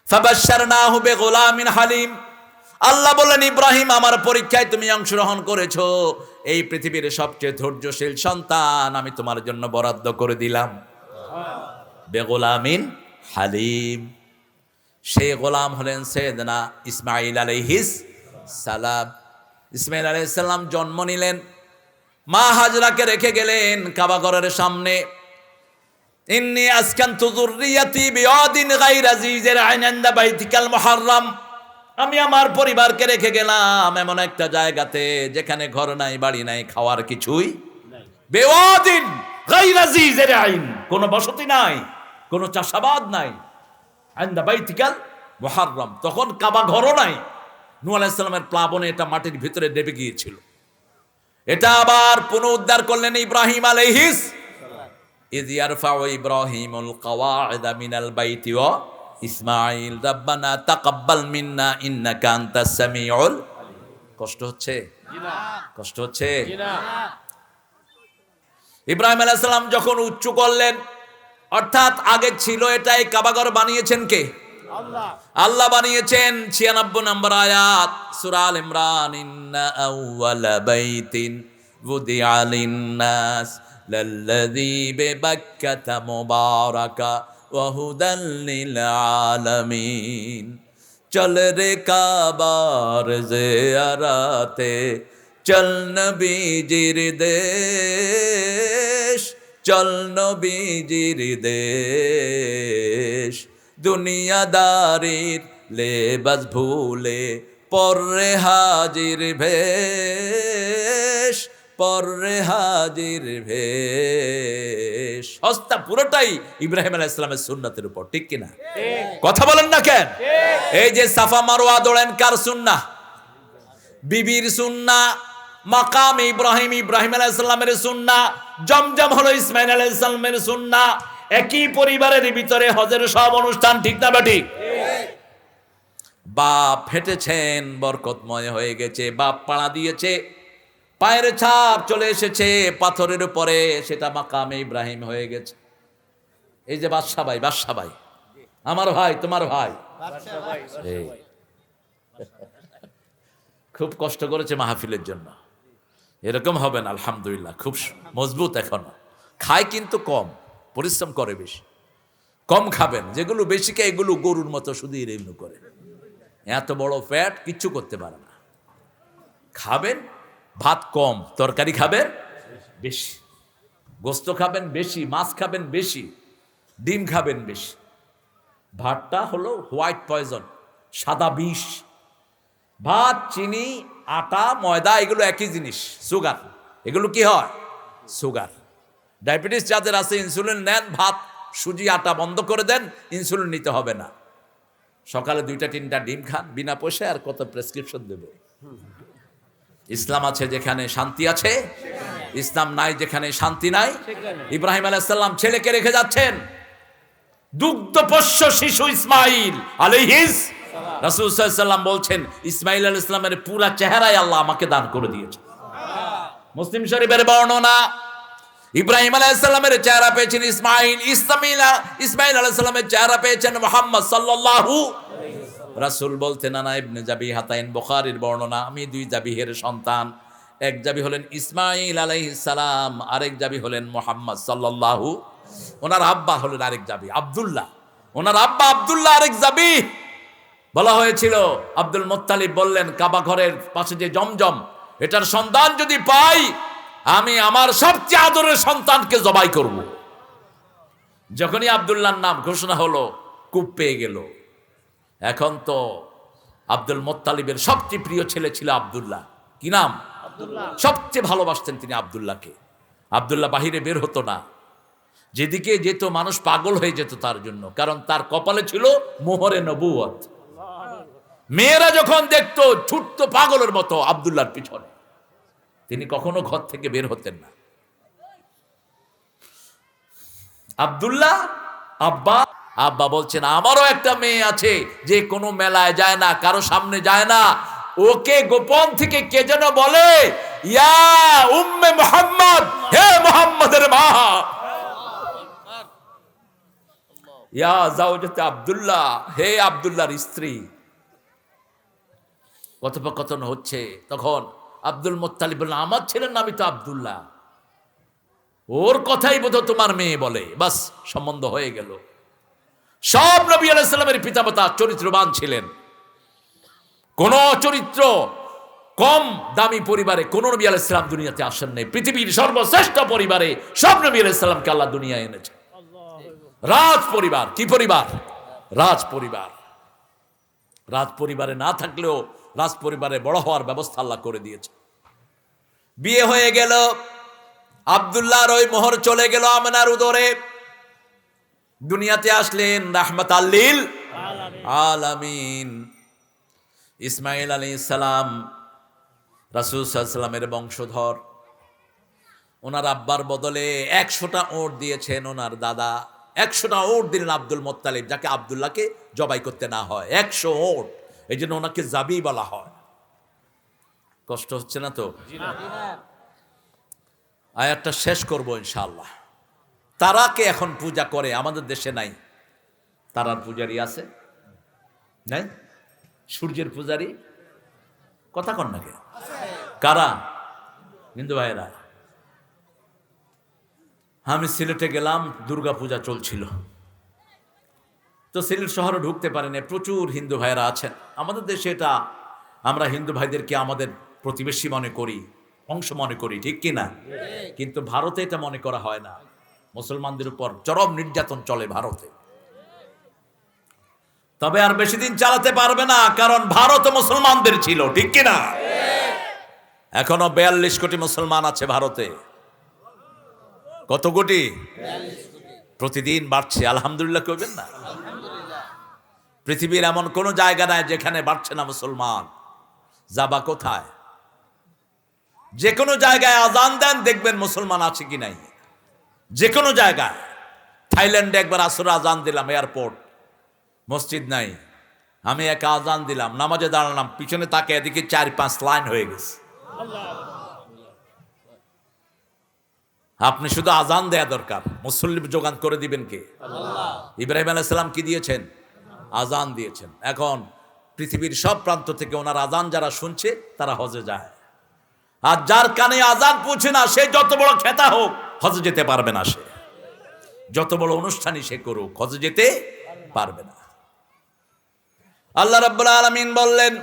ফাবাশশারনাহু বিগুলামিন হালিম। আল্লাহ বললেন, ইব্রাহিম, আমার পরীক্ষায় তুমি অংশগ্রহণ করেছো, এই পৃথিবীর সবচেয়ে ধৈর্যশীল সন্তান আমি তোমার জন্য বরাদ্দ করে দিলাম, বিগুলামিন হালিম। সেই গোলাম হলেন সাইয়েদনা ইসমাঈল আলাইহিস সালাম। ইসমাঈল আলাইহিস সালাম জন্ম নিলেন, মা হাজরাকে রেখে গেলেন কাবা ঘরের সামনে। ইন্নী আসকানতু যুররিয়াতি বিওয়াদিন গায়রা যী যার'ইন ইনদা বাইতিকাল মুহাররাম। আমি আমার পরিবারকে রেখে গেলাম এমন একটা জায়গাতে যেখানে ঘর নাই, বাড়ি নাই, খাওয়ার কিছুই নাই। বিওয়াদিন গায়রা যী যার'ইন, কোনো বসতি নাই, কোনো চাষাবাদ নাই। ইনদা বাইতিকাল মুহাররাম, তখন কাবা ঘরও নাই। নূহ আলাইহিস সালামের প্লাবনে এটা মাটির ভিতরে ডেবে গিয়েছিল। এটা আবার পুনরুদ্ধার করলেন ইব্রাহিম আলাইহিস সালাম। ইয ইয়ারফাউ ইব্রাহিমুল কাওয়াইদা মিনাল বাইতি ওয়া ইসমাঈল রাব্বানা তাকাব্বাল মিন্না ইন্নাকা আনতাস সামিউল। কষ্ট হচ্ছে? জি না। কষ্ট হচ্ছে? জি না। ইব্রাহিম আলাইহিস সালাম যখন উচ্চ করলেন, অর্থাৎ আগে ছিল এটাই, কাবাঘর বানিয়েছেন কে? আল্লাহ। আল্লাহ বানিয়েছেন। 96 নম্বর আয়াত সূরা আল ইমরান, ইন্না আউওয়ালা বাইতিন wudi'a লিন-নাস লাল্লাযী বিবাক্কাতা মুবারাকা ওয়া হুদাল লিল-আলামিন। চল রে কাবার জিয়ারাতে, চল নবীজির দেশ, চল নবীজির দেশ। দুনিয়াদারির লেবাস ভুলে পরে হাজির ভেশ, পরে হাজির ভেশ। হস্তা পুরোটাই ইব্রাহিম আলাইহিস সালামের সুন্নাতের উপর, ঠিক কিনা? কথা বলেন না কেন? এই যে সাফা মারওয়া দৌড়েন, কার সুন্নাহ? বিবির সুন্নাহ। মাকাম ইব্রাহিম, ইব্রাহিম আলাইহিস সালামের সুন্নাহ। জমজম হলো ইসমাঈল আলাইহিস সালামের সুন্নাহ। একই পরিবারের ভিতরে হজের সব অনুষ্ঠান, ঠিক না বেঠিক? বাপ হেঁটেছেন, বরকতময় হয়ে গেছে, বাপ পাড়া দিয়েছে, পায়ের ছাপ চলে এসেছে পাথরের উপরে, সেটা মাকামে ইব্রাহিম হয়ে গেছে। এই যে বাদশা ভাই, বাদশা ভাই, আমার ভাই, তোমার ভাই, খুব কষ্ট করেছে মাহফিলের জন্য। এরকম হবেন আলহামদুলিল্লাহ, খুব মজবুত এখনো। খায় কিন্তু কম, পরিশ্রম করে বেশি। কম খাবেন, যেগুলো বেশি খায় এগুলো গরুর মতো শুধু এমনি করে, এত বড় ফ্যাট কিচ্ছু করতে পারে না। খাবেন ভাত কম, তরকারি খাবেন বেশি, গোস্ত খাবেন বেশি, মাছ খাবেন বেশি, ডিম খাবেন বেশি। ভাতটা হলো হোয়াইট পয়জন, সাদা বিষ। ভাত, চিনি, আটা, ময়দা এগুলো একই জিনিস, সুগার। এগুলো কি হয়? সুগার। ডায়াবেটিস যাদের আছে ইনসুলিন নেন, ভাত, সুজি, আটা বন্ধ করে দেন, ইনসুলিন নিতে হবে না। সকালে 2-3টা ডিম খান বিনা পয়সায়, আর কত প্রেসক্রিপশন দেবে। ইসলাম আছে যেখানে শান্তি আছে, ইসলাম নাই যেখানে শান্তি নাই। ইব্রাহিম আলাইহিস সালাম ছেলেকে রেখে যাচ্ছেন, দুগ্ধপোষ্য শিশু ইসমাঈল আলাইহিস সালাম। রাসূল সাল্লাল্লাহু আলাইহি ওয়াসাল্লাম বলছেন, ইসমাঈল আলাইহিস সালামের পুরা চেহারাই আল্লাহ আমাকে দান করে দিয়েছে। মুসলিম শরীফের বর্ণনা, ইব্রাহিম আলাইহিস সালামের চেহারা পেয়েছেন ইসমাঈল, ইসমাঈল আলাইহিস সালামের চেহারা পেয়েছেন মুহাম্মদ সাল্লাল্লাহু আলাইহি ওয়াসাল্লাম। রাসূল বলতেন, আনা ইবনে জাবিহাতাইন, বুখারীর বর্ণনা, আমি 2 জাবিহের সন্তান। এক জাবি হলেন ইসমাঈল আলাইহিস সালাম, আরেক জাবি হলেন মুহাম্মদ সাল্লাল্লাহু। ওনার আব্বা হলেন আরেক জাবি আব্দুল্লাহ, ওনার আব্বা আব্দুল্লাহ আরেক জাবি। বলা হয়েছিল, আব্দুল মুত্তালিব বললেন, কাবা ঘরের পাশে যে জমজম, এটার সন্তান যদি পাই, আমি আমার সবচেয়ে আদরের সন্তানকে জবাই করব। যখনই আব্দুল্লাহর নাম ঘোষণা হলো, কূপ পেয়ে গেল। এখন তো আব্দুল মুত্তালিবের সবচেয়ে প্রিয় ছেলে ছিল আব্দুল্লাহ। কি নাম? আব্দুল্লাহ। সবচেয়ে ভালোবাসতেন তিনি আব্দুল্লাহকে। আব্দুল্লাহ বাহিরে বের হতো না, যেদিকে যেত মানুষ পাগল হয়ে যেত তার জন্য, কারণ তার কপালে ছিল মোহরে নবুয়ত। মেয়েরা যখন দেখতো ছুটতো পাগলের মতো আব্দুল্লাহর পিছনে। তিনি কখনো ঘর থেকে বের হতেন না। আব্দুল্লাহ আব্বা বলছেন, আমারও একটা মেয়ে আছে যে কোনো মেলায় যায় না, কারো সামনে যায় না, ওকে গোপন থেকে কে যেন বলে, ইয়া উম্মে মুহাম্মদ, হে মুহাম্মদের মা। ইয়া জাওজাতে আব্দুল্লাহ, হে আব্দুল্লাহর স্ত্রী। কথোপকথন হচ্ছে, তখন আব্দুল মুত্তালিব বললেন, আমার ছেলের নামই তো আব্দুল্লাহ, ওর কথাই বোধহয় তোমার মেয়ে বলে। বাস, সম্বন্ধ হয়ে গেল। সব নবী আলাইহিস সালামের পিতামাতা চরিত্রবান ছিলেন। কোন চরিত্র কম দামি পরিবারে কোন নবী আলাইহিস সালাম দুনিয়াতে আসেন নাই। পৃথিবীর সর্বশ্রেষ্ঠ পরিবারে সব নবী আলাইহিস সালামকে আল্লাহ দুনিয়ায় এনেছে। রাজ পরিবার, কি পরিবার? রাজ পরিবার। রাজ পরিবারে না থাকলেও রাজ পরিবারে বড় হওয়ার ব্যবস্থা আল্লাহ করে দিয়েছে। বিয়ে হয়ে গেল, আব্দুল্লাহর ওই মোহর চলে গেল আমেনার উদরে। দুনিয়াতে আসলেন রাহমাতাল লিল আলামিন। ইসমাঈল আলাইহিস সালাম রাসূল সাল্লাল্লাহু আলাইহি ওয়াসাল্লামের বংশধর। ওনার আব্বার বদলে 100টা ওট দিয়েছেন ওনার দাদা। 100টা ওট দিলেন আব্দুল মুত্তালিব, যাকে আব্দুল্লাহকে জবাই করতে না হয়। 100 ওট, এই জন্য ওনাকে জাবি বলা হয়। কষ্ট হচ্ছে না তো? আয়াতটা শেষ করবো ইনশাআল্লাহ। তারাকে এখন পূজা করে, আমাদের দেশে নাই। তারার পূজারি আছে? নাই? সূর্যের পূজারি? কথা কন নাকি? কারা? হিন্দু ভাইরা। আমি সিলেটে গেলাম, দুর্গা পূজা চলছিল। তো সিলেট শহরে ঢুকতে পারেনি, প্রচুর হিন্দু ভাইরা আছেন। আমাদের দেশে এটা, আমরা হিন্দু ভাইদেরকে আমাদের প্রতিবেশী মনে করি, অংশ মনে করি, ঠিক কি না? কিন্তু ভারতে এটা মনে করা হয় না। মুসলমানদের উপর চরম নির্যাতন চলে ভারতে। তবে আর বেশি দিন চালাতে পারবে না, কারণ ভারত মুসলমানদের ছিল, ঠিক কি না? এখনো 42 কোটি মুসলমান আছে ভারতে। কত কোটি? প্রতিদিন বাড়ছে, আলহামদুলিল্লাহ কইবেন না? পৃথিবীর এমন কোন জায়গা নাই যেখানে বাড়ছে না মুসলমান। যাবা কোথায়? যে কোনো জায়গায় আজান দেন, দেখবেন মুসলমান আছে কি নাই। যে কোনো জায়গায়। থাইল্যান্ডে একবার আসরে আজান দিলাম, এয়ারপোর্ট, মসজিদ নাই। আমি একা আজান দিলাম, নামাজে দাঁড়ালাম, পিছনে তাকে এদিকে 4-5 লাইন হয়ে গেছে। আপনি শুধু আজান দেয়া দরকার, মুসল্লি যোগান করে দিবেন কে? ইব্রাহিম আলাইহিস সালাম কি দিয়েছেন? আজান দিয়েছেন। এখন পৃথিবীর সব প্রান্ত থেকে ওনার আজান যারা শুনছে তারা হজে যায়। আর যার কানে আজান পৌঁছে না, সে যত বড় খেতা হোক হজে যেতে পারবে না। সে যত বড় অনুষ্ঠানই সে করুক, হজে যেতে পারবে না। আল্লাহ রাব্বুল আলামিন বললেন,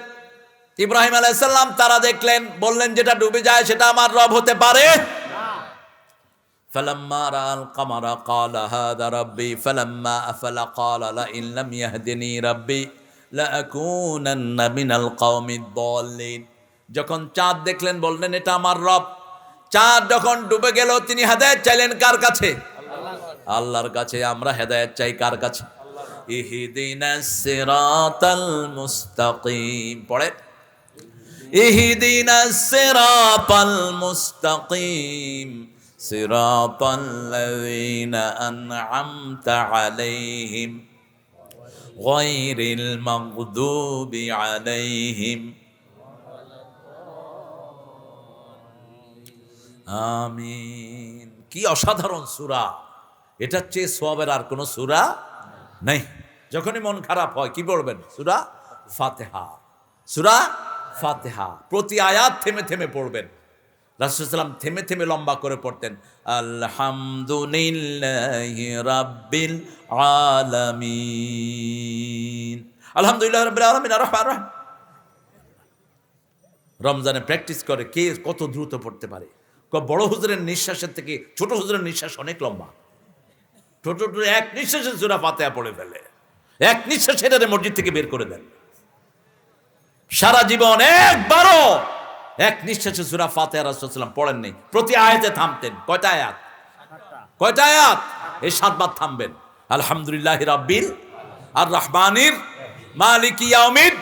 ইব্রাহিম আলাইহিস সালাম তারা দেখলেন, বললেন যেটা ডুবে যায় সেটা আমার রব হতে পারে না। ফালাম্মা রাআল কামারা ক্বালা হাযা রাব্বি ফালাম্মা আফালা ক্বালা লা ইন লাম ইয়াহদিনি রাব্বি লা আকুনান্না মিনাল কওমিদ দাল্লিন। যখন চাঁদ দেখলেন বললেন এটা আমার রব। চাঁদ যখন ডুবে গেল, তিনি হেদায়েত চাইলেন কার কাছে? আল্লাহর কাছে। আমরা হেদায়েত চাই কার কাছে? ইহদিনাস সিরাতাল মুস্তাকিম। পড়ে, ইহদিনাস সিরাতাল মুস্তাকিম সিরাতাল্লাযীনা আন'আমতা আলাইহিম গায়রিল মাগদুবি আলাইহিম। আমিন। কি অসাধারণ সূরা! এটার চেয়ে সওয়াবের আর কোন সূরা নাই। যখনই মন খারাপ হয় কি পড়বেন? সূরা ফাতিহা। সূরা ফাতিহা প্রতি আয়াত থেমে থেমে পড়বেন। রাসূল সাল্লাল্লাহু আলাইহি ওয়াসাল্লাম থেমে থেমে লম্বা করে পড়তেন, আলহামদুলিল্লাহি রাব্বিল আলামিন, আলহামদুলিল্লাহি রাব্বিল আলামিন আর রহমানির রহিম। রমজানে প্র্যাকটিস করে কে কত দ্রুত পড়তে পারে। বড় হুজুরের নিঃশ্বাসের থেকে ছোট হুজুরের নিঃশ্বাস অনেক লম্বা। ছোট এক নিঃশ্বাসে সূরা ফাতিহা পড়ে ফেলে, এক নিঃশ্বাসে এটারে মসজিদ থেকে বের করে দেন। সারা জীবন একবারও এক নিঃশ্বাসে সূরা ফাতিহা রাসূল সাল্লাল্লাহু আলাইহি ওয়াসাল্লাম পড়েন নাই। প্রতি আয়াতে থামতেন। কয়টা আয়াত? কয়টা আয়াত? এই 7 বার থামবেন। আলহামদুলিল্লাহি রাব্বিল আর রহমানির মালিকি ইয়াউমিদ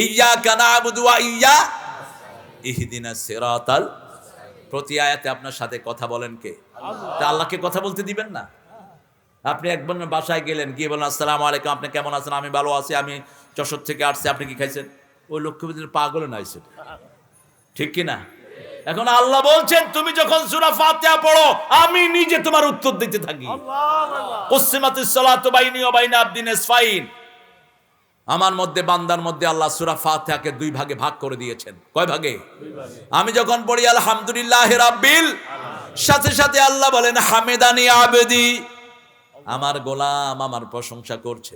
ইয়্যাকা না'বুদু ওয়া ইয়্যা ইহদিনাস সিরাতাল। প্রতি আয়াতে আপনার সাথে কথা বলেন কে? তা আল্লাহকে কথা বলতে দিবেন না? আপনি একবার বাসায় গেলেন, গিয়ে বলেন আসসালামু আলাইকুম, আপনি কেমন আছেন? আমি ভালো আছি, আমি যশোর থেকে আসছি, আপনি কি খাইছেন? ওই লক্ষ্মীপুরের পাগলে নাইছে, ঠিক কি না? এখন আল্লাহ বলছেন তুমি যখন সূরা ফাতিহা পড়ো আমি নিজে তোমার উত্তর দিতে থাকি। কুসিমাতিস সালাতু বাইনি ওয়া বাইনা আবদি নিসফাইন, আমার মধ্যে বান্দার মধ্যে আল্লাহ সূরা ফাতিহাকে দুই ভাগে ভাগ করে দিয়েছেন। কয় ভাগে? আমি যখন পড়ি আলহামদুলিল্লাহি রাব্বিল, সাথে সাথে আল্লাহ বলেন হামিদানি আবদি, আমার গোলাম আমার প্রশংসা করছে।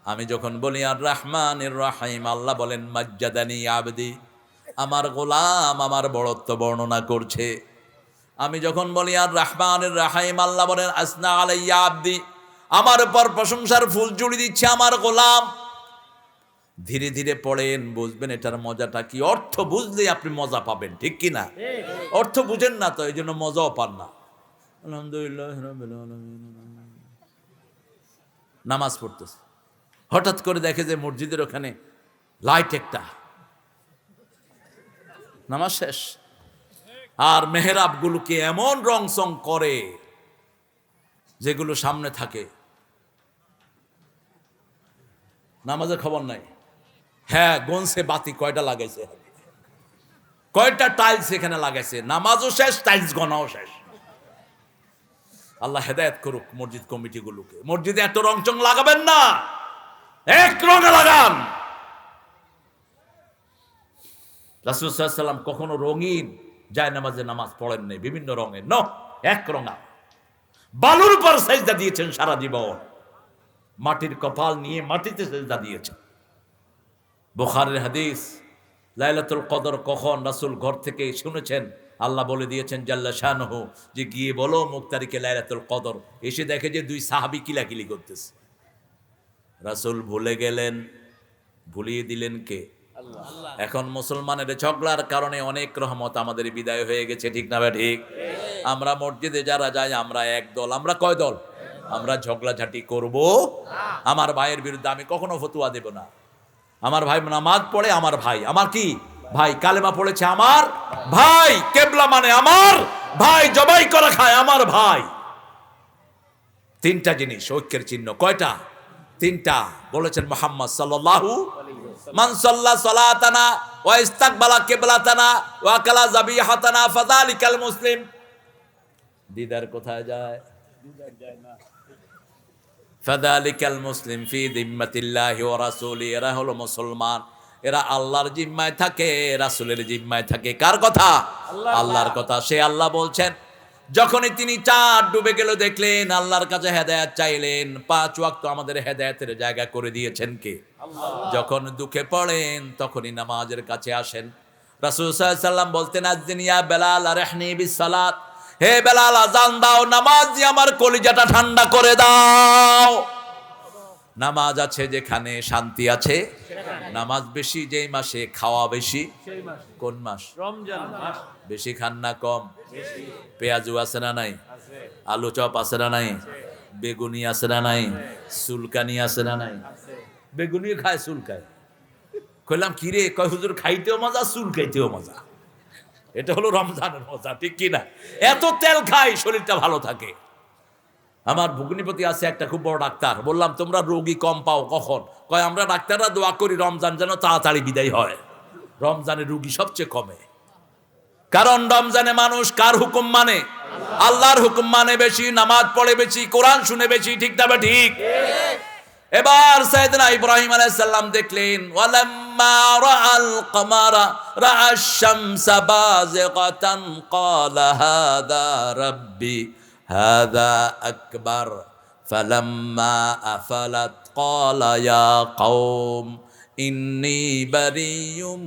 আমি যখন বলি আর রহমানির রহিম, আল্লাহ বলেন মাজ্জাদানি আবদি, আমার গোলাম আমার বড়ত্ব বর্ণনা করছে। আমি যখন বলি আর রহমানির রহিম, আল্লাহ বলেন আসনা আলাইয়া আবদি, আমার উপর প্রশংসার ফুল জুড়ে দিচ্ছে আমার গোলাম। ধীরে ধীরে পড়েন, বুঝবেন এটার মজাটা কি। অর্থ বুঝলে আপনি মজা পাবেন, ঠিক কি না? অর্থ বুঝেন না তো এই জন্য মজাও পান না। আলহামদুলিল্লাহ রাব্বিল আলামিন, নামাজ পড়তেছে, হঠাৎ করে দেখে যে মসজিদের ওখানে লাইট একটা, নামাজ শেষ। আর মেহরাব গুলোকে এমন রং সং করে যেগুলো সামনে থাকে, নামাজের খবর নাই। হ্যাঁ, গনসে বাতি কয়টা লাগাইছে, কয়টা টাইলস এখানে লাগাইছে, নামাজও শেষ, টাইলস গনাও শেষ। আল্লাহ হেদায়েত করুক মসজিদ কমিটি গুলোকে। মসজিদে এত রং চং লাগাবেন না, এক রঙে লাগান। রাসূল সাল্লাল্লাহু আলাইহি ওয়াসাল্লাম কখনো রঙিন যায় নামাজে নামাজ পড়েন নাই, বিভিন্ন রঙের ন, এক রঙা। বালুর উপর সেজদা দিয়েছেন সারা জীবন, মাটির কপাল নিয়ে মাটিতে সেজদা দিয়েছেন। বুখারীর হাদিস, লাইলাতুল কদর কখন রাসূল ঘর থেকে শুনেছেন, আল্লাহ বলে দিয়েছেন জাল্লা শানহু যে গিয়ে বলো মুক্তারিকে লাইলাতুল কদর। এসে দেখে যে দুই সাহাবী কিলাকিলি করতেছে। রাসূল ভুলে গেলেন, ভুলিয়ে দিলেন কে? আল্লাহ। এখন মুসলমানের ঝগড়ার কারণে অনেক রহমত আমাদের বিদায় হয়ে গেছে, ঠিক না? ঠিক। আমরা মসজিদে যারা যাই আমরা এক দল। আমরা কয় দল? আমরা ঝগড়াঝাটি করব। আমার ভাইয়ের বিরুদ্ধে আমি কখনো ফতোয়া দেব না। আমার ভাই নামাজ পড়ে, আমার ভাই, আমার কি ভাই, কালেমা পড়েছে আমার ভাই, কেবলা মানে আমার ভাই, জবাই করা খায় আমার ভাই। তিনটা জিনিস ঐক্যের চিহ্ন। কয়টা? তিনটা। বলেছেন মুহাম্মদ সাল্লাল্লাহু মান সাল্লা সালাতানা ওয়া ইস্তাকবালা কিবলাতানা ওয়া কালা যাবিহাতানা ফাযালিকাল মুসলিম। দিদার কোথায় যায়? দিদার যায় না। ফাযালিকাল মুসলিম ফি যিম্মাতিল্লাহি ওয়া রাসূলি, এরা হলো মুসলমান, এরা আল্লাহর জিম্মায় থাকে, রাসূলের জিম্মায় থাকে। কার কথা? আল্লাহর কথা। সে আল্লাহ বলছেন যখনই তিনি চাঁদ ডুবে গেল দেখলেন, আল্লাহর কাছে হেদায়েত চাইলেন, 5 ওয়াক্ত আমাদের হেদায়েতের জায়গা করে দিয়েছেন কে? আল্লাহ। যখন দুঃখে পড়েন তখনই নামাজের কাছে আসেন। রাসূল সাল্লাল্লাহু আলাইহি ওয়াসাল্লাম বলতেন আযদিন ইয়া বেলাল আরহনি বিসসালাত, হে বেলাল আযান দাও, নামাজ দিয়ে আমার কলিজাটা ঠান্ডা করে দাও। নামাজ আছে যেখানে শান্তি আছে, নামাজ বেশি যেই মাসে, খাওয়া বেশি কোন মাস? রমজান মাস। বেশি খান না কম? বেশি। পেঁয়াজু আছে না নাই? আছে। আলু চপ আছে না নাই? বেগুনি আছে না নাই? সুলকানি আছে না নাই? আছে। বেগুনি খায়, সুলকায়। কইলাম কি রে? কয় হুজুর খাইতেও মজা, সুলকাইতেও মজা। এটা হলো রমজানের মজা, ঠিক কি না? এত তেল খাই শরীরটা ভালো থাকে। আমার ভগ্নিপতি আছে একটা খুব বড় ডাক্তার, বললাম তোমরা রোগী কম পাও কখন? কয় আমরা ডাক্তাররা দোয়া করি রমজান যেন তাড়াতাড়ি বিদায় হয়। রমজানে রোগী সবচেয়ে কমে, কারণ রমজানে মানুষ কার হুকুম মানে? আল্লাহর হুকুম মানে বেশি, নামাজ পড়ে বেশি, কোরআন শুনে বেশি, ঠিক না? ঠিক। এবার সাইয়েদনা ইব্রাহিম আলাইহিস সালাম দেখলেন ওয়ালাম্মা রাআল কমারা রাআশ শামসা বাযিগাতান ক্বালা হাযা রাব্বি হাযা আকবার ফালাম্মা আফালাত ক্বালা ইয়া কওম ইন্নী বারিয়্যুম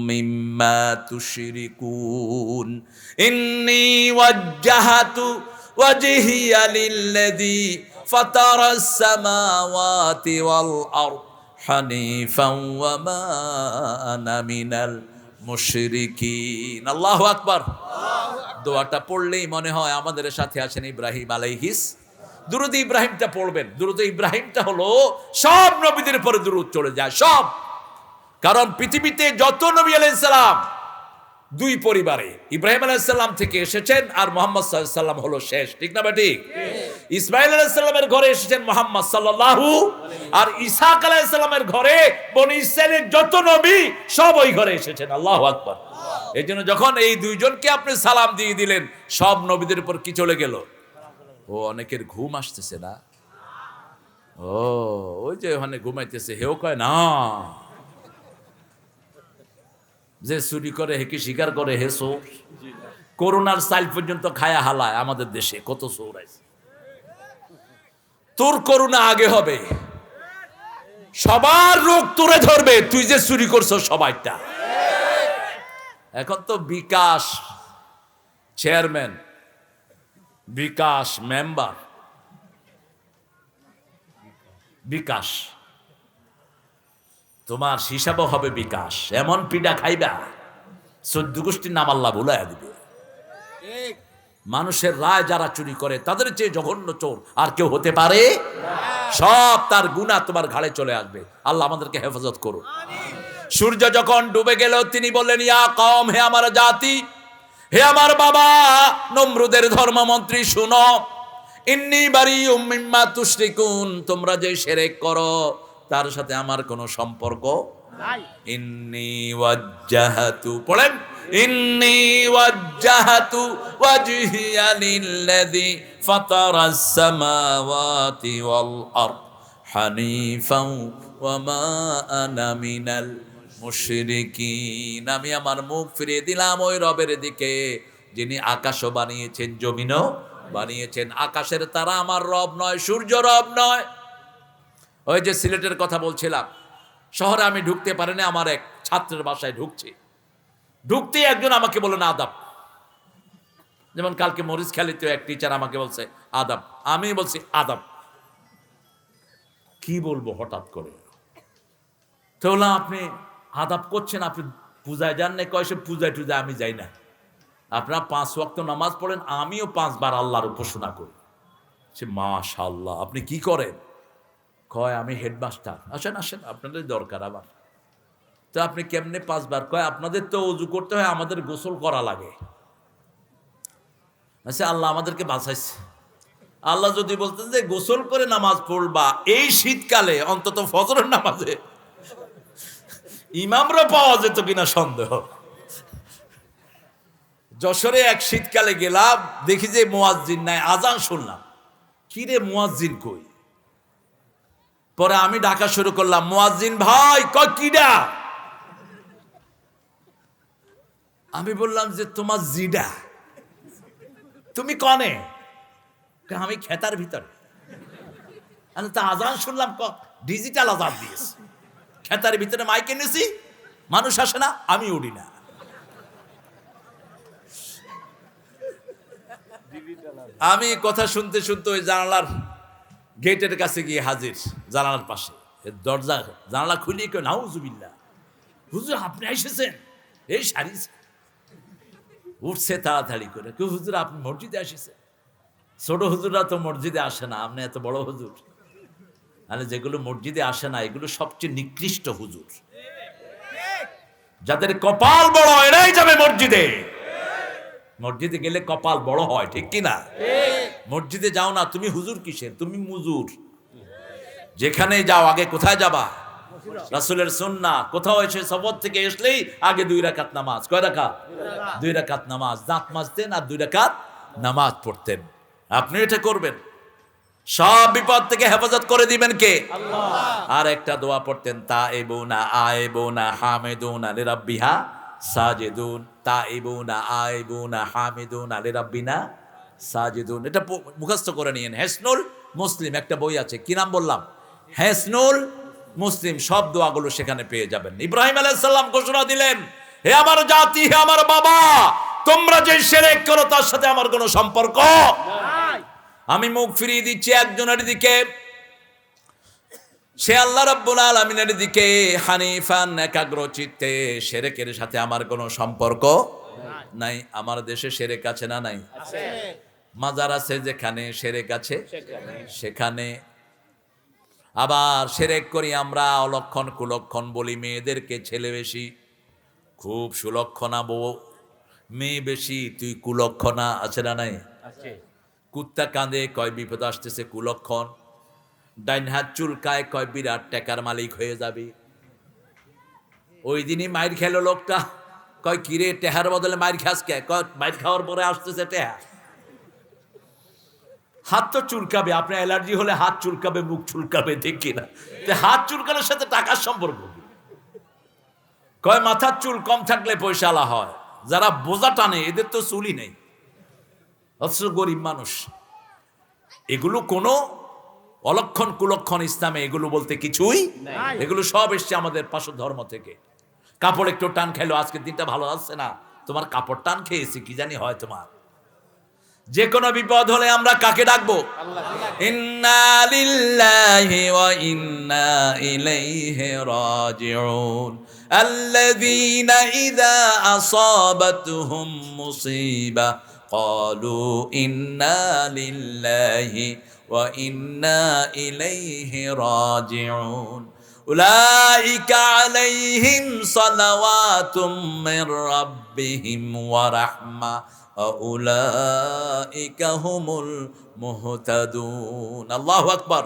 মিম্মা তুশরিকুন ইন্নী ওয়াজ্জাহাতু ওয়াজহিয়া লিল্লাযী ফাতারাস সামাওয়াতি ওয়াল আরদ হানিফান ওয়া মা আনা মিনাল মুশরিকিন। আল্লাহু আকবার। দোয়াটা পড়লেই মনে হয় আমাদের সাথে আছেন ইব্রাহিম আলাইহিস। দুরূদ ইব্রাহিমটা পড়বেন। দুরূদ ইব্রাহিমটা হলো সব নবীদের পরে দুরূদ চলে যায়, সব। কারণ পৃথিবীতে যত নবী আলাইহিস সালাম দুই পরিবারে, ইব্রাহিম আলাইহিস সালাম থেকে এসেছেন আর মুহাম্মদ সাল্লাল্লাহু আলাইহি সাল্লাম হলো শেষ, ঠিক না? ঠিক। ইসমাঈল আলাইহিস সালামের ঘরে এসেছেন মুহাম্মদ সাল্লাল্লাহু, আর ইসহাক আলাইহিস সালামের ঘরে বনি ইসরাইলের যত নবী সব ওই ঘরে এসেছেন। আল্লাহু আকবার। এই জন্য যখন এই দুইজনকে আপনি সালাম দিয়ে দিলেন, সব নবীদের উপর কি চলে গেল? ও অনেকের ঘুম আসতেছে না, ও ওই যে ওখানে ঘুমাইতেছে, হেও কয় না, যে চুরি করে হেকে স্বীকার করে হে চোর। করোনার সাইল পর্যন্ত খায়া হালায় আমাদের দেশে, কত চোর আছে। তোর করোনা আগে হবে, সবার রোগ তোরে ধরবে, তুই যে চুরি করছো সবাইটা। এখন তো বিকাশ চেয়ারম্যান, বিকাশ মেম্বার, বিকাশ তোমার হিসাবও হবে বিকাশ। এমন পিডা খাইবা 14 গোষ্ঠীর নাম আল্লাহ ভুলাইয়া দিবে। মানুষের রায় যারা চুরি করে তাদের চেয়ে জঘন্য চোর আর কেউ হতে পারে? সব তার গুনাহ তোমার ঘাড়ে চলে আসবে। আল্লাহ আমাদেরকে হেফাজত করুন। সূর্য যখন ডুবে গেল তিনি বললেন, ইয়া কওম, হে আমার জাতি, হে আমার বাবা নমরুদের ধর্মমন্ত্রী, শুনো, ইন্নী বারিউম মিম্মা তুশরিকুন, তোমরা যে শিরক করো তার সাথে আমার কোনো সম্পর্ক নাই। ইন্নী ওয়াজ্জাহাতু, পড়েন, ইন্নী ওয়াজ্জাহাতু ওয়াজহিয়া লিল্লাযী ফাতারাস সামাওয়াতি ওয়াল আরদ হানিফাও ওয়া মা আনা মিনাল মুশরিকিন। আমি আমার মুখ ফিরিয়ে দিলাম ওই রবের দিকে যিনি আকাশও বানিয়েছেন, জমিনও বানিয়েছেন। আকাশের তারা আমার রব নয়, সূর্য রব নয়। ওই যে সিলেটের কথা বলছিলাম, শহরে আমি ঢুকতে পারিনি, আমার এক ছাত্রের বাসায় ঢুকতেই একজন আমাকে বললেন আদাব। যেমন কালকে মরিচখালীতে এক টিচার আমাকে বলছে আদাব, আমি বলছি আদাব। কি বলবো হঠাৎ করে, তো বললাম আপনি আদাব করছেন, আপনি পূজায় যান না? কয় সে পূজায় টুজায় আমি যাই না। আপনারা 5 ওয়াক্ত নামাজ পড়েন, আমিও 5 বার আল্লাহর উপাসনা করি। সে মাশাআল্লাহ, আপনি কি করেন? কয় আমি হেডমাস্টার। আসেন আসেন, আপনাদের দরকার আবার। তো আপনি কেমনে 5 বার? কয় আপনাদের তো ওযু করতে হয়, আমাদের গোসল করা লাগে। আচ্ছা, আল্লাহ আমাদেরকে বাঁচাইছে। আল্লাহ যদি বলতেন যে গোসল করে নামাজ পড়বা এই শীতকালে, অন্তত ফজরের নামাজে ইমামরা পাওয়া যেত কিনা সন্দেহ। যশোরে এক শীতকালে গেলাম, দেখি যে মুয়াজ্জিন নাই, আজান শুনলাম, কি রে মুয়াজ্জিন কই? পরে আমি ডাকা শুরু করলাম, মুয়াজ্জিন ভাই। কয় কিডা? আমি বললাম যে তোমার জিডা, তুমি কনে? আমি খেতার ভিতরে। আমি তো আজান শুনলাম, ডিজিটাল আজান দিয়েছে, খেতার ভিতরে মাইক এনেছি, মানুষ আসে না, আমি উঠি না। আমি কথা শুনতে শুনতে ওই জানালার গেটের কাছে গিয়ে হাজির, জানালার পাশে দরজা জানালা খুলিয়ে কেউ নাউজুবিল্লাহ, হুজুর আপনি এসেছেন, এই সারিছে। উঠছে তাড়াতাড়ি করে, কেউ হুজুর আপনি মসজিদে এসেছেন। ছোট হুজুররা তো মসজিদে আসে না, আপনি এত বড় হুজুর। মানে যেগুলো মসজিদে আসে না এগুলো সবচেয়ে নিকৃষ্ট হুজুর। যাদের কপাল বড় এরাই যাবে মসজিদে। মসজিদে গেলে কপাল বড় হয়, ঠিক কিনা? মসজিদে যাও না তুমি হুজুর কিসের, তুমি মুজুর। যেখানে যাও আগে কোথায় যাবা? রাসূলের সুন্নাহ। কোথাও এসে সফর থেকে আসলেই আগে 2 রাকাত নামাজ। কয় রাকাত? 2 রাকাত নামাজ। দাঁত মাজতেন আর 2 রাকাত নামাজ পড়তেন। আপনি এটা করবেন, সব বিপদ থেকে হেফাজত করে দিবেন কে? আল্লাহ। আর একটা দোয়া পড়তেন, তাইবুনা আইবুনা হামিদুনা লিরাব্বিহা সাজিদুন, তাইবুনা আইবুনা হামিদুনা লিরাব্বিনা সাজিদুন। এটা মুখস্থ করে নিয়েন। হেসনুল মুসলিম একটা বই আছে, কি নাম বললাম? হেসনুল মুসলিম। সব দোয়াগুলো সেখানে পেয়ে যাবেন। ইব্রাহিম আলাইহিস সালাম ঘোষণা দিলেন, হে আমার জাতি, হে আমার বাবা, তোমরা যে শিরক করো তার সাথে আমার কোনো সম্পর্ক নাই। আমি মুখ ফিরিয়ে দিচ্ছি একজনের দিকে, সে আল্লাহ রাব্বুল আলামিনের দিকে। হানিফান, একাগ্র চিত্তে, শিরকের সাথে আমার কোনো সম্পর্ক নাই। আমার দেশে শিরক আছে না নাই? আছে। মাজার আছে যেখানে শিরক আছে সেখানে। আবার শিরক করি আমরা, অলক্ষণ কুলক্ষণ বলি, মেয়েদেরকে ছেলে বেশি, খুব সুলক্ষণা বউ, মেয়ে বেশি, তুই কুলক্ষণা, আছে না নাই? আছে। কুত্তা কাঁদে, কয় বিপদ আসতেছে, কুলক্ষণ। ডাইন হাত চুলকায়, কয় বিরাট টাকার মালিক হয়ে যাবে। ওই দিনই মাইর খেলো লোকটা, কয় কিরে টেহার বদলে মাইর খাস কে? কয় মাইর খাওয়ার পরে আসতেছে টেহা। হাত তো চুলকাবে, আপনার অ্যালার্জি হলে হাত চুলকাবে, মুখ চুলকাবে, ঠিক কিনা? হাত চুলকানোর সাথে টাকার সম্পর্ক। কয় মাথার চুল কম থাকলে পয়সাওয়ালা হয়, যারা বোঝা টানে এদের তো চুলই নেই, অথচ গরিব মানুষ। এগুলো কোনো অলক্ষণ কুলক্ষণ ইসলামে এগুলো বলতে কিছুই, এগুলো সব এসছে আমাদের পাশে ধর্ম থেকে। কাপড় একটু টান খাইলো, আজকের দিনটা ভালো আসছে না, তোমার কাপড় টান খেয়েছি, কি জানি হয় তোমার। যে কোনো বিপদ হলে আমরা কাকে ডাকবো? ইন্না লিল্লাহি ওয়া ইন্না ইলাইহি রাজিউন। আল্লাযীনা ইযা আসাবাতুহুম মুসিবা ক্বালু ইন্না লিল্লাহি ওয়া ইন্না ইলাইহি রাজিউন। উলাইকা আলাইহিম সালাওয়াতুম মির রাব্বিহিম ওয়া রাহমা উলাইকা হুমুল মুহতাদুন। আল্লাহু আকবার।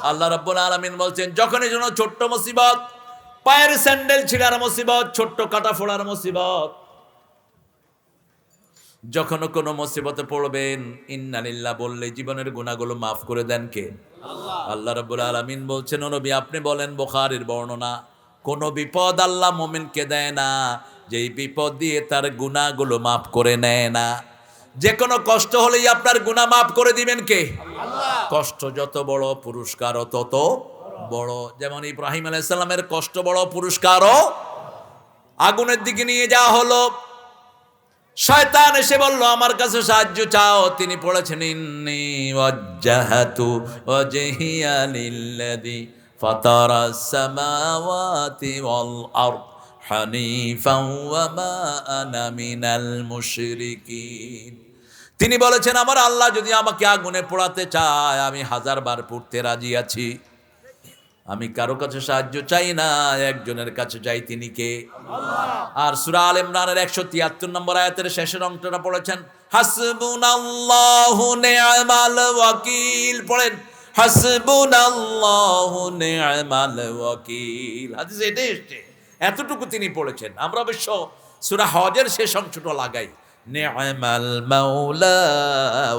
আল্লাহ রাব্বুল আলামিন বলছেন, যখনই যেন ছোট্ট মুসিবত, পায়ের স্যান্ডেল ছিঁড়ার মুসিবত, ছোট্ট কাটা ফোড়ার মুসিবত, যখন কোনো মুসিবতে পড়বেন ইন্না লিল্লাহ বললে জীবনের গুনাহগুলো মাফ করে দেন কে? আল্লাহ। আল্লাহ রাব্বুল আলামিন বলছেন, ও নবী আপনি বলেন, বুখারীর বর্ণনা, কোন বিপদ আল্লাহ মুমিনকে দেয় না যেই বিপদ দিয়ে তার গুনাহগুলো মাফ করে নেয় না। যে কোনো কষ্ট হলেই আপনার গুনাহ মাফ করে দিবেন কে? আল্লাহ। কষ্ট যত বড় পুরস্কারও তত বড়। যেমন ইব্রাহিম আলাইহিস সালামের কষ্ট বড়, পুরস্কারও। আগুনের দিকে নিয়ে যাওয়া হলো, শয়তান এসে বলল আমার কাছে সাহায্য চাও। তিনি পড়েছেন ইন্নী ওয়াজ্জাহাতু ওয়াজহিয়া লিল্লাযী ফাতারাস সামাওয়াতি ওয়াল আরদ হানিফাও ওয়া মা আনা মিনাল মুশরিকিন। তিনি বলেছেন আমার আল্লাহ যদি আমাকে আগুনে পোড়াতে চায় আমি 1000 বার পুড়তে রাজি আছি। আমি কারো কাছে সাহায্য চাই না, একজনের কাছে চাই, তিনি কে? আল্লাহ। আর সূরা আল ইমরানের 173 নম্বর আয়াতের শেষের অংশটা পড়েছেন হাসবুনাল্লাহু নি'মাল ওয়াকিল। পড়েন হাসবুনাল্লাহু নি'মাল ওয়াকিল। হাদিস এটাই এসেছে, এতটুকু তিনি পড়েছেন। আমরা অবশ্য সূরা হজের শেষ অংশটা লাগাই, নি'মাল মাওলা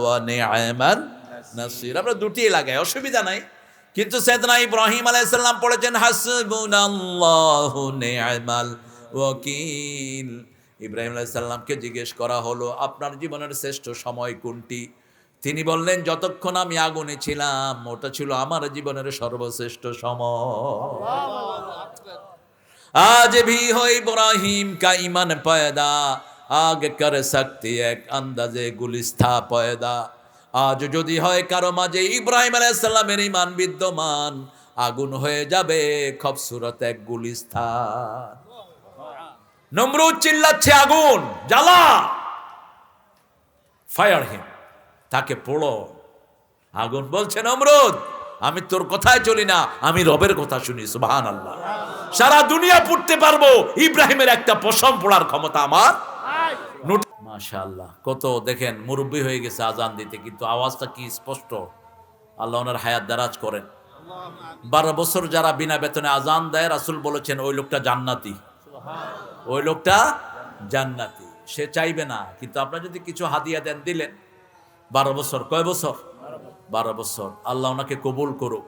ওয়া নি'মাল নাসির, আমরা দুটিই লাগাই, অসুবিধা নাই। কিন্তু সাইয়েদনা ইব্রাহিম আলাইহিস সালাম পড়েছেন হাসবুনাল্লাহু নি'মাল ওয়াকিল। ইব্রাহিম আলাইহিস সালামকে জিজ্ঞেস করা হলো আপনার জীবনের শ্রেষ্ঠ সময় কোনটি? তিনি বললেন যতক্ষণ আমি আগুনে ছিলাম ওটা ছিল আমার জীবনের সর্বশ্রেষ্ঠ সময়। আজ ভি হো ইব্রাহিম কা ঈমান পয়দা, আগে কর সকতি এক আন্দাজে গুলিস্থা পয়দা। আজ যদি হয় কারো মাঝে ইব্রাহিম আলাইহিস সালামের ঈমান বিদ্যমান, আগুন হয়ে যাবে খুবসুরত এক গুলিস্তান। নমরুদ চিল্লাচ্ছে আগুন জ্বালা, ফায়ার হিম, তাকে পোড়ো। আগুন বলছে নমরুদ আমি তোর কথায় চলি না, আমি রবের কথা শুনি। সুবহানাল্লাহ। সারা দুনিয়া পুড়তে পারবো, ইব্রাহিমের একটা পশম পোড়ার ক্ষমতা আমার। মাশাআল্লাহ, কত দেখেন মুরব্বী হয়ে গেছে আজান দিতে, কিন্তু আওয়াজটা কি স্পষ্ট। আল্লাহ ওনার হায়াত দারাজ করেন। 12 বছর যারা বিনা বেতনে আজান দেয় রাসূল বলেছেন ওই লোকটা জান্নাতি, ওই লোকটা জান্নাতি। সে চাইবে না, কিন্তু আপনারা যদি কিছু হাদিয়া দেন, দিলেন। 12 বছর, কয় বছর? 12 বছর। আল্লাহ ওনাকে কবুল করুক।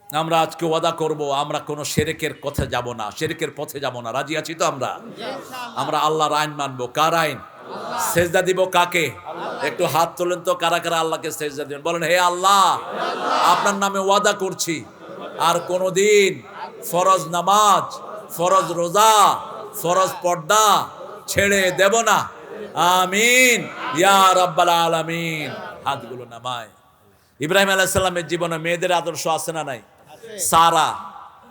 আমরা আজকে ওয়াদা করব আমরা কোনো শিরকের পথে যাব না, শিরকের পথে যাব না। রাজি আছি তো আমরা? আমরা আল্লাহর আইন মানবো। কার আইন? সেজদা দিব কাকে? একটু হাত তোলেন তো, কারা কারা আল্লাহকে সেজদা দিবেন? বলেন হে আল্লাহ আপনার নামে ওয়াদা করছি আর কোনোদিন ফরজ নামাজ, ফরজ রোজা, ফরজ পর্দা ছেড়ে দেব না। আমিন ইয়া রাব্বাল আলামিন। হাতগুলো নামায়। ইব্রাহিম আলাইহিস সালামের জীবনে মেয়েদের আদর্শ আছে না নাই? সারা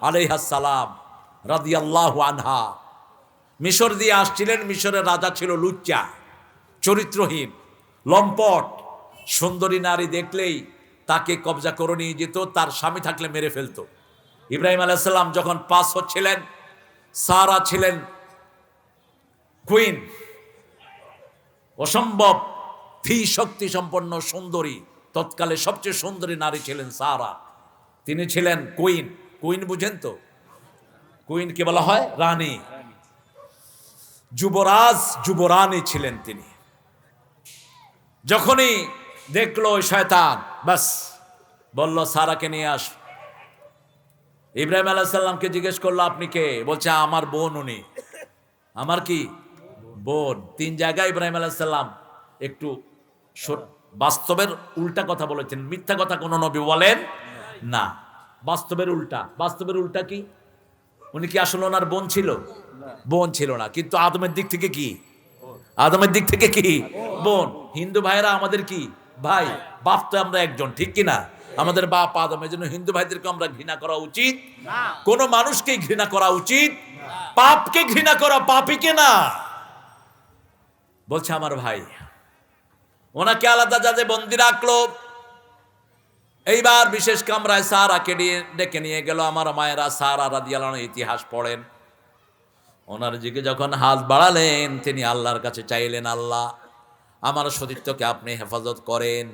আলাইহাস সালাম রাদিয়াল্লাহু আনহা মিশর দিয়ে আসছিলেন। মিশরের রাজা ছিল লুচ্চা, চরিত্রহীন, লম্পট। সুন্দরী নারী দেখলেই তাকে কবজা করে নিয়ে যেত, তার স্বামী থাকলে মেরে ফেলতো। ইব্রাহিম আলাইহিস সালাম যখন পাস হচ্ছিলেন, সারা ছিলেন কুইন, অসম্ভব ধী শক্তি সম্পন্ন সুন্দরী। তৎকালে সবচেয়ে সুন্দরী নারী ছিলেন সারা, তিনি ছিলেন কুইন। কুইন বুঝেন তো? কুইনকে বলা হয় রানী। যুবরাজ যুবরানী ছিলেন তিনি। যখনই দেখলো ওই শয়তান, বাস বলল সারাকে নিয়ে আস। ইব্রাহিম আলাইহিস সালামকে জিজ্ঞেস করলো আপনি কে? বলছে আমার বোন উনি। আমার কি বোন? 3 জায়গায় ইব্রাহিম আলাইহিস সালাম একটু বাস্তবের উল্টা কথা বলেছেন। মিথ্যা কথা কোন নবী বলেন না, বাস্তবের উল্টা। বাস্তবের উল্টা কি? উনি কি আসলে ওনার বোন ছিল? বোন ছিল না, কিন্তু আদমের দিক থেকে কি? আদমের দিক থেকে কি বোন। হিন্দু ভাইরা আমাদের কি ভাই, বাপ তো আমরা একজন, ঠিক কি না? আমাদের বাপ আদম। এই জন্য হিন্দু ভাইদেরকে আমরা ঘৃণা করা উচিত, কোন মানুষকে ঘৃণা করা উচিত, পাপকে ঘৃণা করা পাপীকে না। বলছে আমার ভাই। ওনাকে আলাদা জায়গায় বন্দি রাখলো। এইবার বিশেষ কামরায় সারাকে ডেকে নিয়ে গেল। আমার মায়েরা সারা রাদিয়াল্লাহু আনহা ইতিহাস পড়েন। ওনার দিকে যখন হাত বাড়ালেন, তিনি আল্লাহর কাছে চাইলেন, আল্লাহ আমার সতীত্বকে আপনি হেফাজত করেন,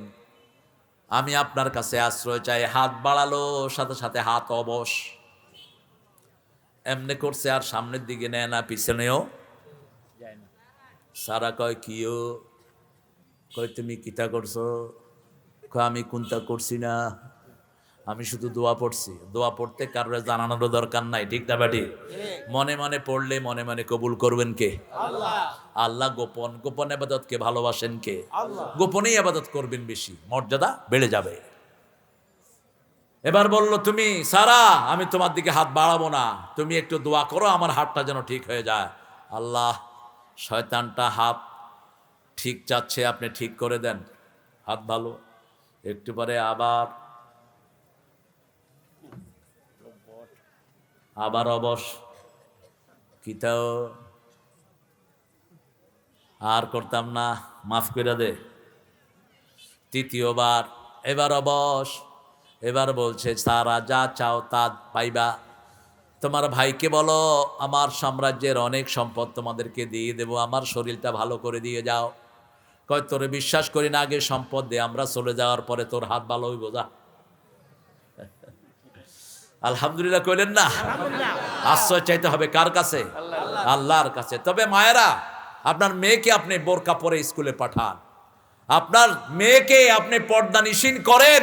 আমি আপনার কাছে আশ্রয় চাই। হাত বাড়ালো, সাথে সাথে হাত অবশ। এমনি করছে, আর সামনের দিকে নেয় না, পিছনেও সারা কয় কিও? কয় তুমি কিতা করছো? কয় আমি কোনটা করছি না, আমি শুধু দোয়া পড়ছি। দোয়া পড়তে কারোর জানানোর দরকার নাই, ঠিক না বাটি? মনে মনে পড়লে মনে মনে কবুল করবেন কে? আল্লাহ। গোপন গোপন ইবাদতকে ভালোবাসেন কে? গোপনেই ইবাদত করবেন, বেশি মর্যাদা বেড়ে যাবে। এবার বলল তুমি সারা, আমি তোমার দিকে হাত বাড়াবো না, তুমি একটু দোয়া করো আমার হাতটা যেন ঠিক হয়ে যায়। আল্লাহ, শয়তানটা হাত ঠিক চাচ্ছে, আপনি ঠিক করে দেন। হাত ভালো, একটু পরে আবার অবশ। কিতাও আর করতাম না, মাফ করে দে। তৃতীয়বার, এবার অবশ। এবার বলছে সারা যা চাও তা পাইবা। তোমার ভাইকে বলো আমার সাম্রাজ্যের অনেক সম্পদ তোমাদেরকে দিয়ে দেব, আমার শরীরটা ভালো করে দিয়ে যাও। কয় তোরে বিশ্বাস করি না, আগে সম্পদ দে, আমরা চলে যাওয়ার পরে তোর হাত ভালো হইব। যা। আলহামদুলিল্লাহ কইলেন না? আশ্রয় চাইতে হবে কার কাছে? আল্লাহর কাছে। তবে মায়েরা, আপনার মেয়েকে আপনি বোরকা পরে স্কুলে পাঠান, আপনার মেয়েকে আপনি পর্দানিশীন করেন,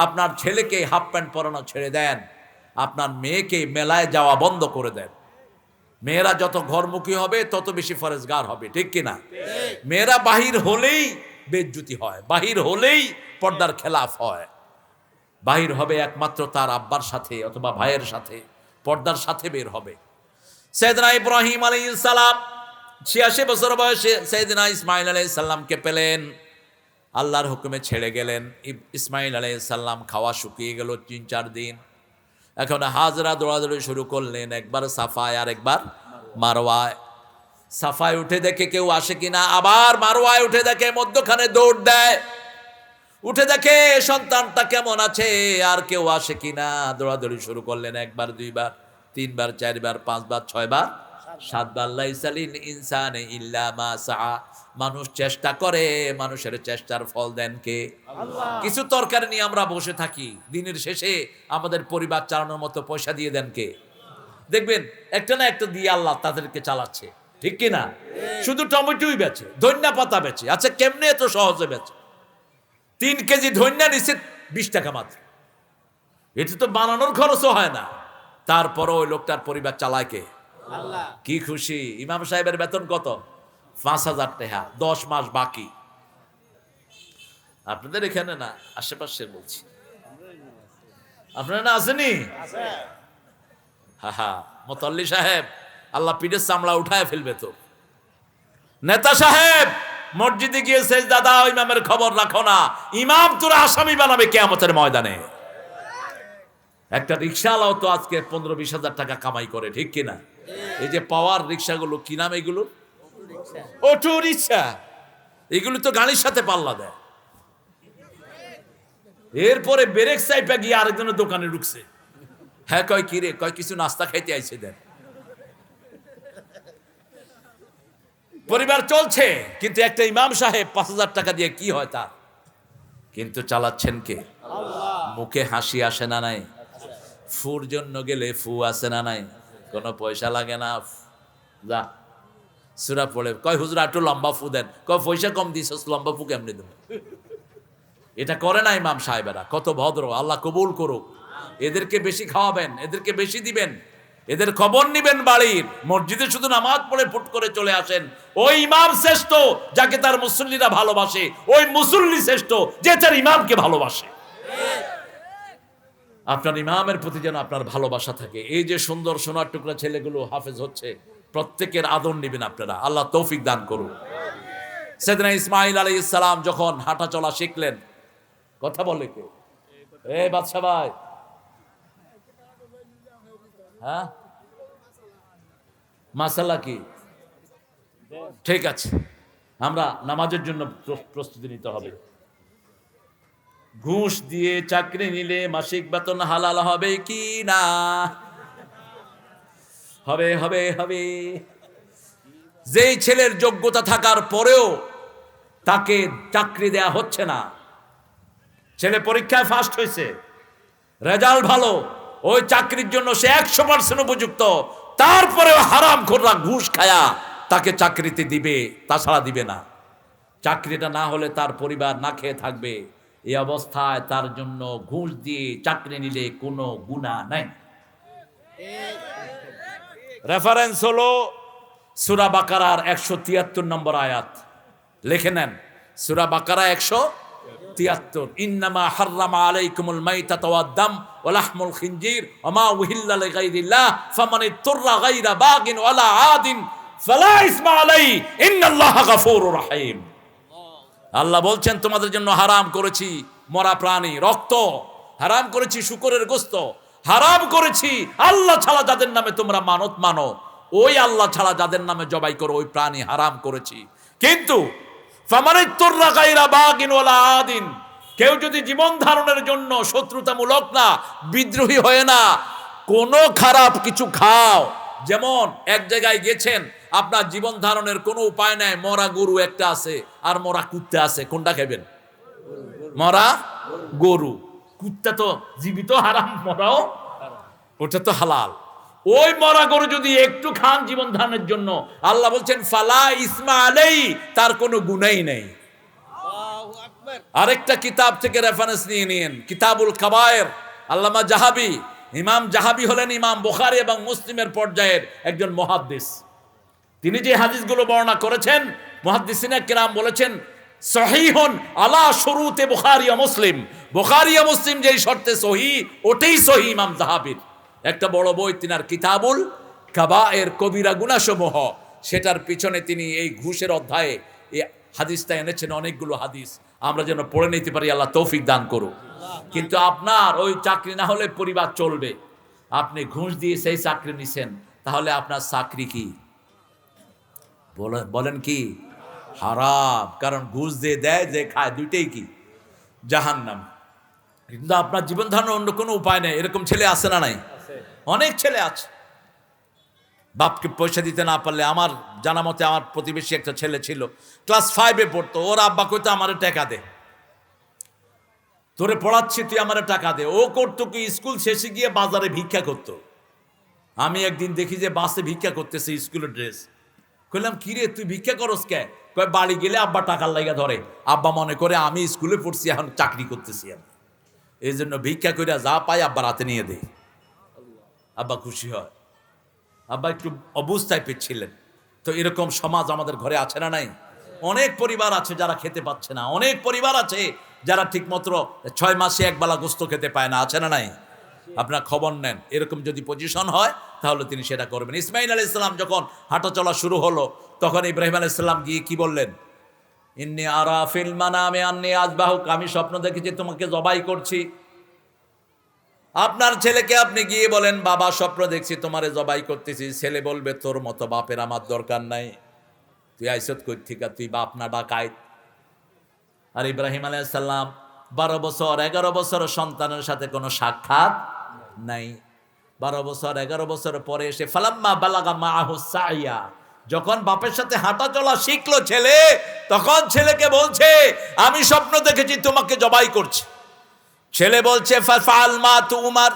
আপনার ছেলেকে হাফ প্যান্ট পরানো ছেড়ে দেন, আপনার মেয়েকে মেলায় যাওয়া বন্ধ করে দেন। মেয়েরা যত ঘরমুখী হবে তত বেশি ফরেজগার হবে, ঠিক কিনা? মেয়েরা বাহির হলেই বেজ্জুতি হয়, বাহির হলেই পর্দার খেলাফ হয়। বাহির হবে একমাত্র তার আব্বার সাথে অথবা ভাইয়ের সাথে, পর্দার সাথে বের হবে। সাইয়েদনা ইব্রাহিম আলাইহিস সালাম 86 বছর বয়সে সাইয়েদনা ইসমাঈল আলাইহিস সালামকে পেলেন, আল্লাহর হুকুমে ছেড়ে গেলেন। ইসমাঈল আলাইহিস সালাম খাওয়া শুকিয়ে গেল 3-4 দিন। এখন হাজরা দৌড়াদৌড়ি শুরু করলেন, একবার সাফায় আর একবার মারওয়ায়। সাফায় উঠে দেখে কেউ আসে কিনা, আবার মারওয়ায় উঠে দেখে মধ্যখানে দৌড় দেয়, উঠে দেখে সন্তানটা কেমন আছে, আর কেউ আসে কিনা। দৌড়াদৌড়ি শুরু করলেন, 1 বার 2 বার 3 বার 4 বার 5 বার 6 বার 7 বার। লাইসালিল ইনসানে ইল্লা মা সাআ। মানুষ চেষ্টা করে, মানুষের চেষ্টার ফল দেন কে? আল্লাহ। কিছু তরকারি নিয়ে আমরা বসে থাকি, দিনের শেষে আমাদের পরিবার চালানোর মতো পয়সা দিয়ে দেন কে? দেখবেন একটা না একটা দিয়ে আল্লাহ তাদেরকে চালাচ্ছে, ঠিক কিনা? শুধু টমেটোই বেচে, ধনিয়া পাতা বেচে। আচ্ছা কেমনে এত সহজে বেচে? 3 কেজি ধনিয়া নিচ্ছে 20 টাকা মাত্র। এটা তো বানানোর খরচও হয় না, তারপরও ওই লোকটার পরিবার চালায় কে? আল্লাহ। কি খুশি! ইমাম সাহেবের বেতন কত? 5,000 টাকা, 10 মাস বাকি। আপনাদের এখানে না, আশেপাশে বলছি, আপনারা না আসেনি? হা মোতাল্লি সাহেব, আল্লাহ পিঠের চামড়া উঠায় ফেলবে তো। নেতা সাহেব, মসজিদে গিয়ে সেজদা দাও, ইমামের খবর রাখো না, ইমাম তোরা আসামি বানাবে কিয়ামতের ময়দানে। একটা রিক্সাওয়ালাও তো আজকে 15-20 হাজার টাকা কামাই করে, ঠিক কিনা? এই যে পাওয়ার রিক্সাগুলো, কি নাম এগুলো? Auto rickshaw. এগুলো তো গাড়ির সাথে পাল্লা দেয়। এরপরে ব্রেক সাইপা গিয়ে আরেকজনের দোকানে ঢুকছে। হ্যাঁ, কয় কি রে? কয় কিছু নাস্তা খাইতে আইছে দেন। পরিবার চলছে, কিন্তু একটা ইমাম সাহেব 5,000 টাকা দিয়ে কি হয় তার? কিন্তু চালাচ্ছেন কে? আল্লাহ। মুখে হাসি আসে না নাই? ফুর জন্য গেলে ফু আসে না নাই? কোনো পয়সা লাগে না, যা সূরা পড়ে, কয় হুজুরা একটু লম্বা ফু দেন, কয় পয়সা কম দিছস, লম্বা ফু কেমনে দেবেন? এটা করে না ইমাম সাহেবেরা, কত ভদ্র, আল্লাহ কবুল করুক। এদেরকে বেশি খাওয়াবেন, এদেরকে বেশি দিবেন, এদের খবর নিবেন বাড়ির। মসজিদে শুধু নামাজ পড়ে ফুট করে চলে আসেন, ওই ইমাম শ্রেষ্ঠ যাকে তার মুসল্লিরা ভালোবাসে, ওই মুসল্লি শ্রেষ্ঠ যে তার ইমামকে ভালোবাসে। আপনার ইমামের প্রতি যেন আপনার ভালোবাসা থাকে। এই যে সুন্দর সোনার টুকরা ছেলেগুলো হাফেজ হচ্ছে, প্রত্যেকের আদর নেবেন আপনারা, আল্লাহ তৌফিক দান করুন। সাইয়েদনা ইসমাঈল আলাইহিস সালাম যখন হাঁটা চলা শিখলেন, কথা বলে কে? এই বাদশা ভাই, হ্যাঁ মাসালা কি? ঠিক আছে, আমরা নামাজের জন্য প্রস্তুতি নিতে হবে। ঘুষ দিয়ে চাকরি নিলে মাসিক বেতন হালাল হবে কি না? হবে হবে হবে। যেই ছেলের যোগ্যতা থাকার পরেও তাকে চাকরি দেয়া হচ্ছে না, ছেলে পরীক্ষায় ফার্স্ট হয়েছে, রেজাল্ট ভালো, ওই চাকরির জন্য সে 100% উপযুক্ত, তারপরেও হারামখোররা ঘুষ খায়া তাকে চাকরিতে দিবে, তাছাড়া দিবে না। চাকরিটা না হলে তার পরিবার না খেয়ে থাকবে। এই অবস্থায় তার জন্য ঘুষ দিয়ে চাকরি নিলে কোনো গুনাহ নাই। রেফারেন্স হলো সূরা বাকারার 173 নম্বর আয়াত, লিখে নেন। সূরা বাকারা 173, ইন্নামা হাররামা আলাইকুমুল মাইতাতা ওয়াদ-দাম ওয়া লাহমুল খিনজির ওয়া মা উহিল্লা লিগাইরিল্লাহ ফামান ইত্তুররা গায়রা বাগিন ওয়ালা আদিন ফালা ইসমা আলাইহি ইন্নাল্লাহা গফুরুর রহিম। আল্লাহ বলছেন, তোমাদের জন্য হারাম করেছি মরা প্রাণী, রক্ত হারাম করেছি, শূকরের গোশত হারাম করেছি, আল্লাহ ছাড়া যাদের নামে তোমরা মানত মানো, ওই আল্লাহ ছাড়া যাদের নামে জবাই করো, ওই প্রাণী হারাম করেছি। কিন্তু ফামানিত্তুররা গায়রা বাগিন ওয়ালা আদিন, কেউ যদি জীবন ধারণের জন্য শত্রুতামূলক না, বিদ্রোহী হয় না, কোনো খারাপ কিছু খাও, যেমন এক জায়গায় গেছেন, আপনার জীবন ধারণের কোনো উপায় নাই, মরা গরু একটা আছে আর মরা কুত্তা আছে, কোনটা খাবেন? মরা গরু। কুত্তা তো জীবিত হারাম, মরাও ওটা তো হালাল। ওই মরা গরু যদি একটু খান জীবন ধারণের জন্য, আল্লাহ বলছেন ফালা ইসমা আলাইহি, তার কোনো গুনাহই নেই। আরেকটা কিতাব থেকে রেফারেন্স নিয়ে নিন, কিতাবুল কাবায়ের, আল্লামা জাহাবি। ইমাম জাহাবি হলেন ইমাম বুখারী এবং মুসলিমের পর্যায়ের একজন মুহাদ্দিস। তিনি যে হাদিসগুলো বর্ণনা করেছেন, মুহাদ্দিসিনে কিরাম বলেছেন সহিহুন আলা শুরুতে বুখারী ও মুসলিম, বুখারী ও মুসলিম যেই শর্তে সহিহ, ওটাই সহিহ ইমাম জাহাবির। একটা বড় বই তিনার কিতাবুল কাবায়ের, কবিরা গুনাহসমূহ, সেটার পিছনে তিনি এই ঘুষের অধ্যায়ে এই হাদিসটা এনেছেন, অনেকগুলো হাদিস আমরা যেন পড়ে নিতে পারি, আল্লাহ তৌফিক দান করুক। কিন্তু আপনার ওই চাকরি না হলে পরিবার চলবে, আপনি ঘুষ দিয়ে সেই চাকরি নিছেন, তাহলে আপনার চাকরি কি? বলেন কি? হারাম। কারণ ঘুষ যে দেয়, যে খায়, দুইটাই কি? জাহান্নাম। কিন্তু আপনার জীবন ধারণের অন্য কোনো উপায় নেই। এরকম ছেলে আছে না নাই? অনেক ছেলে আছে, বাপকে পয়সা দিতে না পারলে। আমার জানা মতে আমার প্রতিবেশী একটা ছেলে ছিল, ক্লাস 5-এ পড়তো, ওর আব্বা কইতো আমারে টাকা দে, তোরে পড়াচ্ছি, তুই আমারে টাকা দে। ও করতো কি, স্কুল শেষে গিয়ে বাজারে ভিক্ষা করতো। আমি একদিন দেখি যে বাসে ভিক্ষা করতেছে, স্কুলের ড্রেস। কইলাম, কিরে তুই ভিক্ষা করস কে? কয় বাড়ি গেলে আব্বা টাকার লাগা ধরে, আব্বা মনে করে আমি স্কুলে পড়ছি, এখন চাকরি করতেছি আমি, এই জন্য ভিক্ষা কইরা যা পাই আব্বা রাতে নিয়ে দেয়। আব্বা খুশি হয়। আব্বা একটু অবুঝ টাইপের ছিলেন। তো এরকম সমাজ আমাদের ঘরে আছে না নাই? অনেক পরিবার আছে যারা খেতে পাচ্ছে না, অনেক পরিবার আছে যারা ঠিকমতো 6 মাসে একবেলা গোস্ত খেতে পায় না, আছে না নাই? আপনার খবর নেন, এরকম যদি পজিশন হয় তাহলে তিনি সেটা করবেন। ইসমাঈল আলাইহিস সালাম যখন হাঁটা চলা শুরু হলো, তখন ইব্রাহিম আলাইহিস সালাম গিয়ে কি বললেন? ইন্নী আরা ফিল মানামে আন্নী আযবাহুক, আমি স্বপ্ন দেখেছি তোমাকে জবাই করছি। আপনার ছেলেকে আপনি গিয়ে বলেন, বাবা স্বপ্ন দেখছি তোমারে জবাই করতেছি। ছেলে বলবে, তোর মতো বাপের আমার দরকার নাই, তুই আইসত কই থেকে, তুই বাপ না ডাকাইত। আর ইব্রাহিম আলাইহিস সালাম 12 বছর 11 বছর সন্তানের সাথে কোনো সাক্ষাৎ নাই। 12 বছর 11 বছর পরে এসে ফালাম্মা বালাগা মাআহু সাইয়া, যখন বাপের সাথে হাঁটা চলা শিখলো ছেলে, তখন ছেলেকে বলছে, আমি স্বপ্ন দেখেছি তোমাকে জবাই করছি। ছেলে বলছে, ফাফআল মা তুমার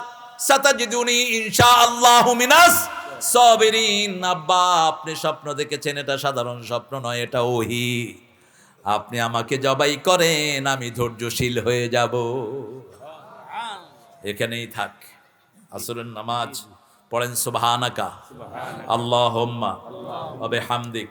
সাতাজিদুনি ইনশাআল্লাহু মিনাস সাবিরিন। আব্বা আপনি স্বপ্ন দেখেছেন, এটা সাধারণ স্বপ্ন নয়, এটা ওহী। আপনি আমাকে জবাই করেন, আমি ধৈর্যশীল হয়ে যাব। এখানেই থাক। আসরের নামাজ পড়েন সুবহানাকা আল্লাহুম্মা ওয়া বিহামদিক